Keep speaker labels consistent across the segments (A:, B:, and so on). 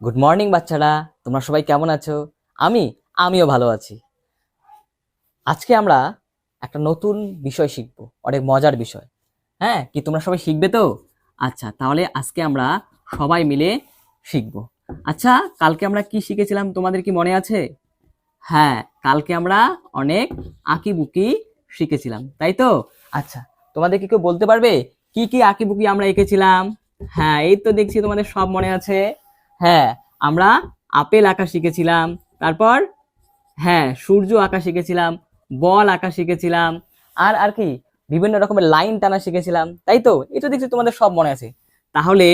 A: Good morning বাচ্চারা, তোমরা সবাই কেমন আছো? আমিও ভালো আছি। আজকে আমরা একটা নতুন বিষয় শিখবো, অনেক মজার বিষয়। হ্যাঁ, কি তোমরা সবাই শিখবে তো? আচ্ছা, তাহলে আজকে আমরা সবাই মিলে শিখবো। আচ্ছা, কালকে আমরা কি শিখেছিলাম তোমাদের কি মনে আছে? হ্যাঁ, কালকে আমরা অনেক আঁকিবুকি শিখেছিলাম, তাই তো? আচ্ছা, তোমাদের কি কেউ বলতে পারবে কি কি আঁকিবুকি আমরা এঁকেছিলাম? হ্যাঁ, এই তো দেখছি তোমাদের সব মনে আছে। হ্যাঁ, আমরা আপেল আঁকা শিখেছিলাম। তারপর হ্যাঁ, সূর্য আঁকা শিখেছিলাম, বল আঁকা শিখেছিলাম, আর আর কি বিভিন্ন রকমের লাইন টানা শিখেছিলাম, তাই তো? এটা দেখছি তোমাদের সব মনে আছে। তাহলে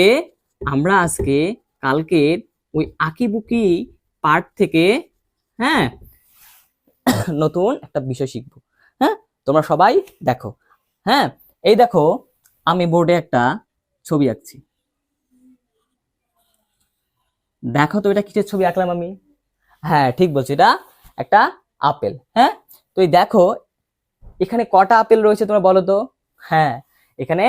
A: আমরা আজকে কালকের ওই আঁকিবুকি পার্ট থেকে হ্যাঁ নতুন একটা বিষয় শিখবো। হ্যাঁ, তোমরা সবাই দেখো। হ্যাঁ, এই দেখো, আমি বোর্ডে একটা ছবি আঁকছি। দেখো তো এটা কিসের ছবি আঁকলাম আমি? হ্যাঁ, ঠিক বলছি, এটা একটা আপেল। হ্যাঁ, তো এই দেখো, এখানে কটা আপেল রয়েছে তোমরা বলো তো? হ্যাঁ, এখানে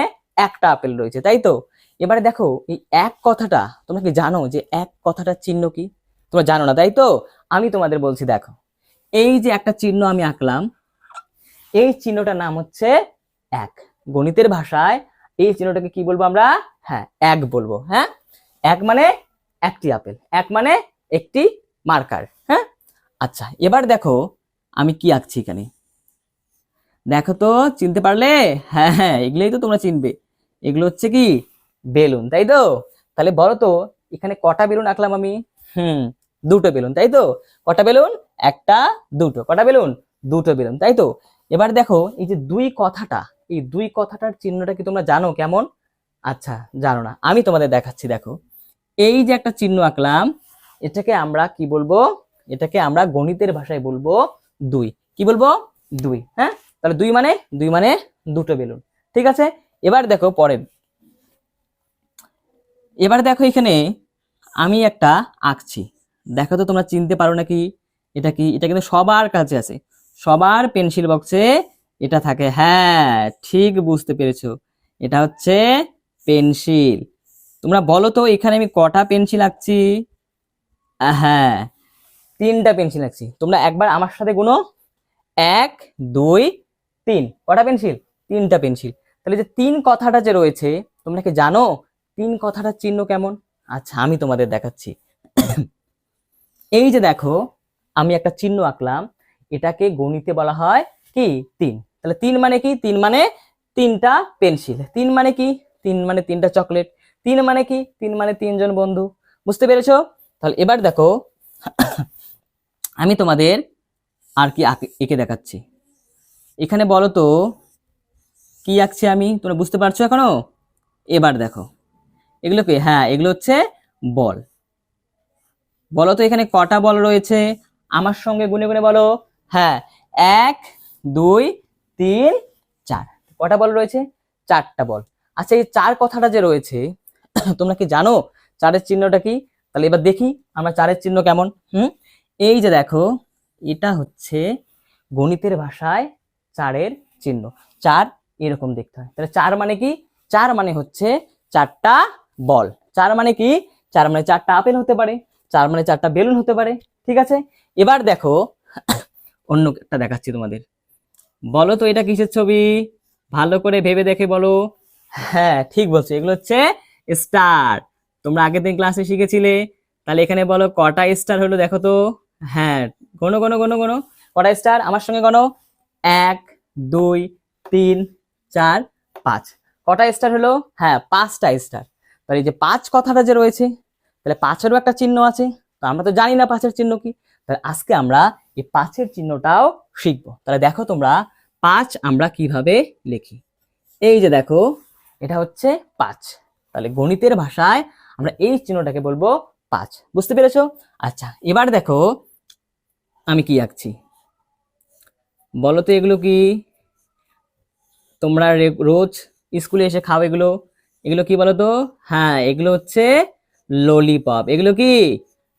A: একটা আপেল রয়েছে, তাই তো? এবারে দেখো, এই এক কথাটা তোমরা কি জানো যে এক কথাটার চিহ্ন কি? তোমরা জানো না, তাই তো? আমি তোমাদের বলছি, দেখো, এই যে একটা চিহ্ন আমি আঁকলাম, এই চিহ্নটার নাম হচ্ছে এক। গণিতের ভাষায় এই চিহ্নটাকে কি বলবো আমরা? হ্যাঁ, এক বলবো। হ্যাঁ, এক মানে একটি আপেল, এক মানে একটি মার্কার। হ্যাঁ, আচ্ছা, এবার দেখো আমি কি আঁকছি এখানে। দেখো তো, চিনতে পারলে? হ্যাঁ হ্যাঁ, এগুলোই তো তোমরা চিনবে। এগুলো হচ্ছে কি? বেলুন, তাই তো? তাহলে বলো তো, এখানে কটা বেলুন আঁকলাম আমি? হুম, দুটো বেলুন, তাই তো? কটা বেলুন? একটা, দুটো। কটা বেলুন? দুটো বেলুন, তাই তো? এবার দেখো, এই যে দুই কথাটা, এই দুই কথাটার চিহ্নটা কি তোমরা জানো কেমন? আচ্ছা, জানো না, আমি তোমাদের দেখাচ্ছি। দেখো, এই যে একটা চিহ্ন আঁকলাম, এটাকে আমরা কি বলবো? এটাকে আমরা গণিতের ভাষায় বলবো দুই। কি বলবো? দুই। হ্যাঁ, তাহলে দুই মানে দুটো বেলুন। ঠিক আছে, এবার দেখো পরের। এবার দেখো এখানে আমি একটা আঁকছি। দেখো তো তোমরা চিনতে পারো নাকি? এটা কি? এটা কিন্তু সবার কাছে আছে, সবার পেন্সিল বক্সে এটা থাকে। হ্যাঁ, ঠিক বুঝতে পেরেছো, এটা হচ্ছে পেন্সিল। তোমরা বলো তো, এখানে আমি কটা পেন্সিল আঁকছি? হ্যাঁ, তিনটা পেন্সিল আঁকছি। তোমরা একবার আমার সাথে গুনো, এক, দুই, তিন। কটা পেন্সিল? তিনটা পেন্সিল। তাহলে যে তিন কথাটা যে রয়েছে, তোমরা কি জানো তিন কথাটার চিহ্ন কেমন? আচ্ছা, আমি তোমাদের দেখাচ্ছি। এই যে দেখো, আমি একটা চিহ্ন আঁকলাম, এটাকে গণিতে বলা হয় কি? তিন। তাহলে তিন মানে কি? তিন মানে তিনটা পেন্সিল। তিন মানে কি? তিন মানে তিনটা চকলেট। তিন মানে কি? তিন মানে তিনজন বন্ধু। বুঝতে পেরেছো? তাহলে এবার দেখো, আমি তোমাদের আর কি এঁকে দেখাচ্ছি। এখানে বলো তো কি আঁকছি আমি, তোমরা বুঝতে পারছো এখনো? এবার দেখো, এগুলো কি? হ্যাঁ, এগুলো হচ্ছে বল। বলো তো এখানে কটা বল রয়েছে? আমার সঙ্গে গুনে গুনে বলো। হ্যাঁ, এক, দুই, তিন, চার। কটা বল রয়েছে? চারটা বল। আচ্ছা, এই চার কথাটা যে রয়েছে, তোমরা কি জানো চারের চিহ্নটা কি? তাহলে এবার দেখি আমরা চারের চিহ্ন কেমন। এই যে দেখো, এটা হচ্ছে গণিতের ভাষায় চারের চিহ্ন। চার এরকম দেখতে হয়। তাহলে চার মানে কি? চার মানে হচ্ছে চারটা বল। চার মানে কি? চার মানে চারটা আপেল হতে পারে, চার মানে চারটা বেলুন হতে পারে। ঠিক আছে, এবার দেখো অন্য একটা দেখাচ্ছি তোমাদের। বলো তো এটা কিসের ছবি? ভালো করে ভেবে দেখে বলো। হ্যাঁ, ঠিক বলছো, এগুলো হচ্ছে স্টার। তোমরা আগের দিন ক্লাসে শিখেছিলে। তাহলে এখানে বলো কটা স্টার হলো, দেখো তো। হ্যাঁ, গনো গনো গনো গনো, কটা স্টার আমার সঙ্গে গনো। এক, দুই, তিন, চার, পাঁচ। কটা স্টার হলো? হ্যাঁ, পাঁচটা স্টার। তাহলে এই যে পাঁচ কথাটা যে রয়েছে, তাহলে পাঁচেরও একটা চিহ্ন আছে। তো আমরা তো জানি না পাঁচের চিহ্ন কি। তাহলে আজকে আমরা এই পাঁচের চিহ্নটাও শিখবো। তাহলে দেখো তোমরা, পাঁচ আমরা কিভাবে লিখি। এই যে দেখো, এটা হচ্ছে পাঁচ। তাহলে গণিতের ভাষায় আমরা এই চিহ্নটাকে বলবো পাঁচ। বুঝতে পেরেছো? আচ্ছা, এবার দেখো আমি কি আঁকছি। বলো তো এগুলো কি? তোমরা রোজ স্কুলে এসে খাও এগুলো। এগুলো কি বলো তো? হ্যাঁ, এগুলো হচ্ছে ললিপপ। এগুলো কি?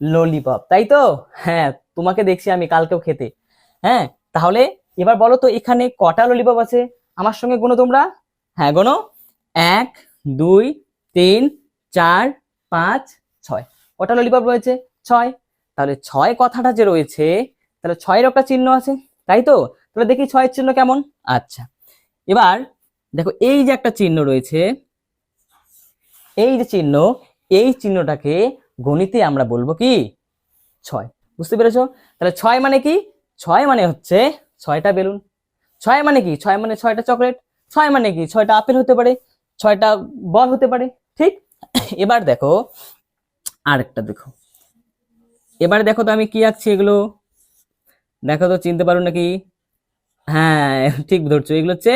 A: ললিপপ, তাই তো? হ্যাঁ, তোমাকে দেখছি আমি কালকেও খেতে। হ্যাঁ, তাহলে এবার বলো তো এখানে কটা ললিপপ আছে? আমার সঙ্গে গোনো তোমরা। হ্যাঁ, গোনো। এক, দুই, তিন, চার, পাঁচ, ছয়। কটা ললিপপ রয়েছে? 6। তাহলে 6 কথাটা যে রয়েছে, তাহলে 6-এর একটা চিহ্ন আছে, তাই তো? তাহলে দেখি 6-এর চিহ্ন কেমন। আচ্ছা, এবার দেখো এই যে একটা চিহ্ন রয়েছে, এই যে চিহ্ন, এই চিহ্নটাকে গণিতে আমরা বলবো কি? 6। বুঝতে পেরেছো? তাহলে 6 মানে কি? 6 মানে হচ্ছে 6টা বেলুন। 6 মানে কি? 6 মানে 6টা চকলেট। 6 মানে কি? 6টা আপেল হতে পারে, 6টা বল হতে পারে, ঠিক? এবার দেখো আরেকটা, দেখো এবার দেখো তো আমি কি আঁকছি এগুলো, দেখো তো চিনতে পারো নাকি? হ্যাঁ, ঠিক ধরছো, এগুলো হচ্ছে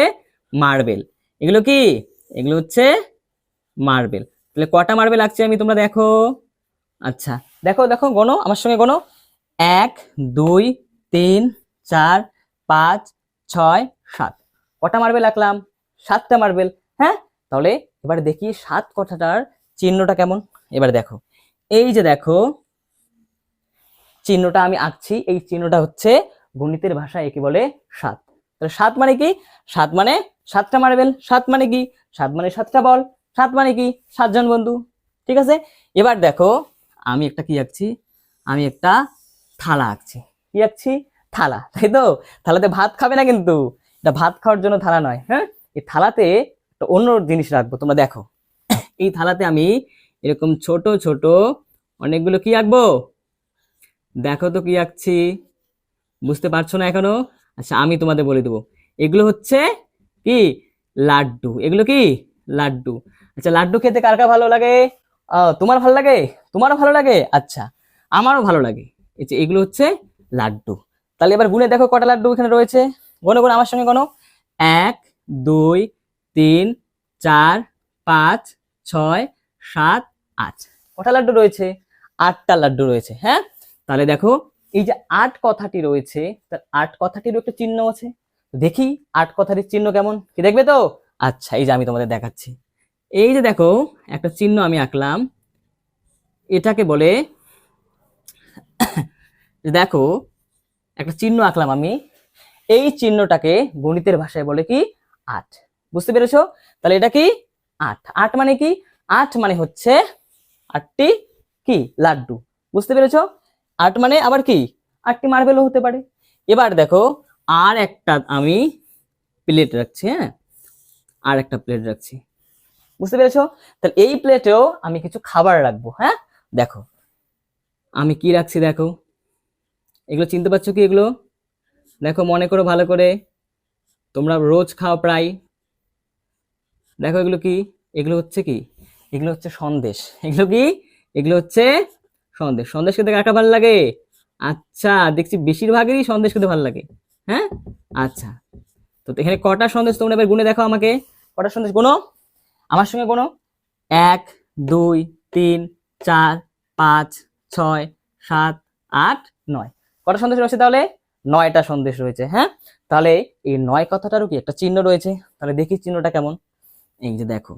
A: মার্বেল। এগুলো কি? এগুলো হচ্ছে মার্বেল। তাহলে কটা মার্বেল আঁকছি আমি, তোমরা দেখো। আচ্ছা, দেখো দেখো, গোনো আমার সঙ্গে, গোনো। 1 2 3 4 5 6 7। কটা মার্বেল আঁকলাম? 7টা মার্বেল। হ্যাঁ, তাহলে এবার দেখি 7 কথাটার চিহ্নটা কেমন। এবার দেখো, এই যে দেখো চিহ্নটা আমি আঁকছি, এই চিহ্নটা হচ্ছে গণিতের ভাষায় একে বলে 7। তাহলে 7 মানে কি? 7 মানে 7টা মার্বেল। 7 মানে কি? 7 মানে 7টা বল। 7 মানে কি? 7 জন বন্ধু। ঠিক আছে, এবার দেখো আমি একটা কি আঁকছি, আমি একটা থালা আঁকছি। কি আঁকছি? থালা, তাই তো? থালাতে ভাত খাবে না কিন্তু, এটা ভাত খাওয়ার জন্য থালা নয়। হ্যাঁ, এই থালাতে একটা অন্য জিনিস রাখবো, তোমরা দেখো। এই থালাতে আমি এরকম ছোট ছোট অনেকগুলো কি আঁকবো, দেখো তো কি আঁকছি, বুঝতে পারছো না এখনো? আচ্ছা, আমি তোমাদের বলে দেবো, এগুলো হচ্ছে কি? লাড্ডু। এগুলো কি? লাড্ডু। আচ্ছা, লাড্ডু খেতে কার কার ভালো লাগে? তোমার ভালো লাগে? তোমারও ভালো লাগে? আচ্ছা, আমারও ভালো লাগে। এই যে এগুলো হচ্ছে লাড্ডু। তাহলে এবার গুনে দেখো কটা লাড্ডু এখানে রয়েছে। গোনো গোনো আমার সঙ্গে, গোনো। 1 2 3 4 5 6 7 8। কটা লাড্ডু রয়েছে? 8টা লাড্ডু রয়েছে। হ্যাঁ, তাহলে দেখো এই যে 8 কথাটি রয়েছে, তার 8 কথাটিরও একটা চিহ্ন আছে। দেখি 8 কথাটির চিহ্ন কেমন, কি দেখবে তো? আচ্ছা, এই যে আমি তোমাদের দেখাচ্ছি। এই যে দেখো একটা চিহ্ন আমি আঁকলাম, এটাকে বলে, দেখো একটা চিহ্ন আঁকলাম আমি, এই চিহ্নটাকে গণিতের ভাষায় বলে কি? 8। বুঝতে পেরেছো? তাহলে এটা কি? 8। 8 মানে কি? 8 মানে হচ্ছে 8টি কি? লাড্ডু। বুঝতে পেরেছো? 8 মানে আবার কি? 8টি মার্বেলও হতে পারে। এবার দেখো আর একটা আমি প্লেট রাখছি। হ্যাঁ, আর একটা প্লেট রাখছি। বুঝতে পেরেছো? তাহলে এই প্লেটেও আমি কিছু খাবার রাখবো। হ্যাঁ, দেখো আমি কি রাখছি, দেখো এগুলো চিনতে পারছো কি? এগুলো দেখো, মনে করো ভালো করে, তোমরা রোজ খাও প্রায়। দেখো এগুলো কি? এগুলো হচ্ছে কি? এগুলো হচ্ছে সন্দেশ। এগুলো কি? এগুলো হচ্ছে সন্দেশ। সন্দেশ খেতে কার কার ভালো লাগে? আচ্ছা, দেখছি বেশিরভাগেরই সন্দেশ খেতে ভালো লাগে। হ্যাঁ, আচ্ছা, তো এখানে কটা সন্দেশ তোমরা এবার গুনে দেখো আমাকে। কটা সন্দেশ গোনো আমার সঙ্গে, গোনো। 1 2 3 4 5 6 7 8 9। কটা সন্দেশ রয়েছে তাহলে? 9টা সন্দেশ রয়েছে। হ্যাঁ, তাহলে এই 9 কথাটারও কি একটা চিহ্ন রয়েছে। তাহলে দেখি চিহ্নটা কেমন। এই যে দেখো,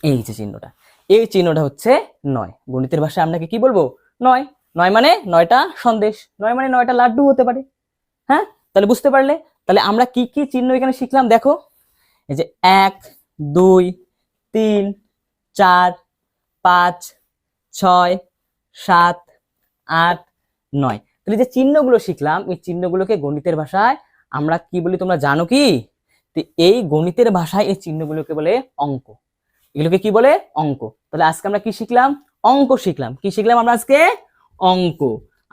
A: এই যে চিহ্নটা, এই চিহ্নটা হচ্ছে 9। গণিতের ভাষায় আমরা কি বলবো? 9। 9 মানে 9টা সন্দেশ, 9 মানে 9টা লাড্ডু হতে পারে। হ্যাঁ, তাহলে বুঝতে পারলে? তাহলে আমরা কি কি চিহ্ন এখানে শিখলাম দেখো। এই যে 1 2 3 4 5 6 7 8 9। তাহলে যে চিহ্নগুলো শিখলাম, এই চিহ্নগুলোকে গণিতের ভাষায় আমরা কি বলি তোমরা জানো কি? তো এই গণিতের ভাষায় এই চিহ্নগুলোকে বলে অঙ্ক। এগুলোকে কি বলে? অঙ্ক। তাহলে আজকে আমরা কি শিখলাম? অঙ্ক শিখলাম। কি শিখলাম আমরা আজকে? অঙ্ক।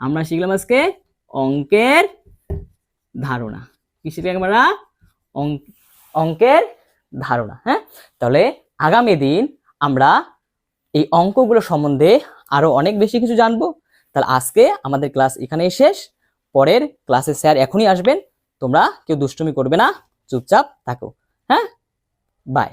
A: আমরা শিখলাম আজকে অঙ্কের ধারণা। কি শিখলাম আমরা? অঙ্কের ধারণা। হ্যাঁ, তাহলে আগামী দিন আমরা এই অঙ্কগুলো সম্বন্ধে আরো অনেক বেশি কিছু জানবো। তাহলে আজকে আমাদের ক্লাস এখানেই শেষ। পরের ক্লাসে স্যার এখনই আসবেন, তোমরা কেউ দুষ্টুমি করবে না, চুপচাপ থাকো। হ্যাঁ, বাই।